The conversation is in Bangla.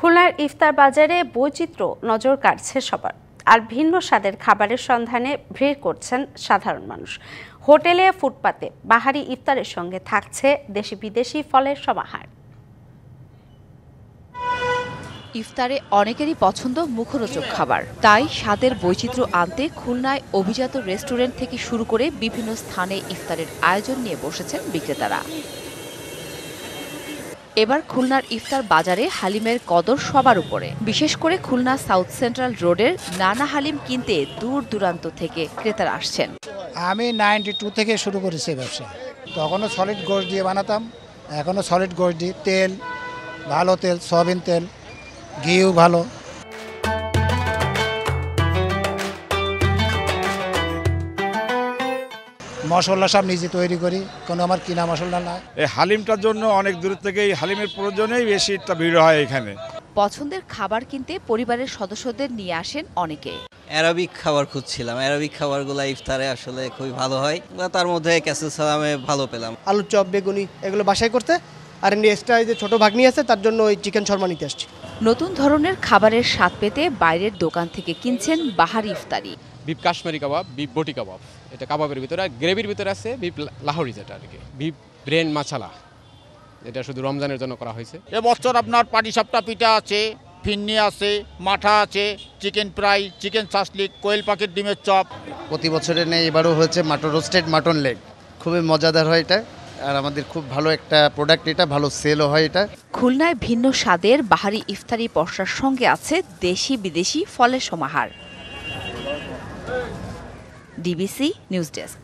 খুলনার ইফতার বাজারে বৈচিত্র্য নজর কাড়ছে সবার, আর ভিন্ন স্বাদের খাবারের সন্ধানে ভিড় করছেন সাধারণ মানুষ। হোটেলে, ফুটপাতে বাহারি ইফতারের সঙ্গে থাকছে দেশি বিদেশি ফলের সমাহার। ইফতারে অনেকেরই পছন্দ মুখরোচক খাবার, তাই স্বাদের বৈচিত্র্য আনতে খুলনায় অভিজাত রেস্টুরেন্ট থেকে শুরু করে বিভিন্ন স্থানে ইফতারের আয়োজন নিয়ে বসেছেন বিক্রেতারা। এবার খুলনার ইফতার বাজারে হালিমের কদর সবার উপরে। বিশেষ করে খুলনা সাউথ সেন্ট্রাল রোডের নানা হালিম কিনতে দূর দূরান্ত থেকে ক্রেতারা আসছেন। আমি 92 থেকে শুরু করেছি ব্যবসা। তখনও সলিড গোশত দিয়ে বানাতাম, এখনও সলিড গোশত দিই। তেল ভালো, তেল সয়াবিন তেল, ঘিও ভালো। মশলা সব নিজে তৈরি করি, কোনো আমার কিনা মশলা না। এই হালিমটার জন্য অনেক দূর থেকে এই হালিমের প্রয়োজনেই বেশি একটা ভিড় হয় এখানে। পছন্দের খাবার কিনতে পরিবারের সদস্যদের নিয়ে আসেন অনেকে। অ্যারাবিক খাবার খুঁজছিলাম, অ্যারাবিক খাবারগুলো ইফতারে আসলে খুবই ভালো হয়। তার মধ্যে ক্যাসেল সালামে ভালো পেলাম। আলুর চপ, বেগুনি এগুলো বাসায় করতে, আর এমনি এক্সট্রা যে ছোট ভাগ্নি আছে তার জন্য ওই চিকেন শর্মা নিতে আসছি। নতুন ধরনের খাবারের স্বাদ পেতে বাইরের দোকান থেকে কিনছেন বাহারি ইফতারি। বিফ কাশ্মীরি কাবাব, বিফ বটি কাবাব, এটা কাবাবের ভিতরে, গ্রেভির ভিতরে আছে বিফ লাহোরি, যেটা আর কি বিফ ব্রেন মাছালা, এটা শুধু রমজানের জন্য করা হয়েছে। এবছর আপনার পাটিসাপটা পিঠা আছে, ফিন্নি আছে, মাঠা আছে, চিকেন ফ্রাই, চিকেন চাসলিক, কোয়েল পাখির ডিমের চপ। প্রতি বছরের নেই এবারও হয়েছে মাটন রোস্টেড মাটন লেগ, খুবই মজাদার হয় এটা, আর আমাদের খুব ভালো একটা প্রোডাক্ট, এটা ভালো সেলও হয় এটা। খুলনায় ভিন্ন স্বাদের বাহারি ইফতারি পসরার সঙ্গে আছে দেশি বিদেশি ফলের সমাহার। DBC news desk.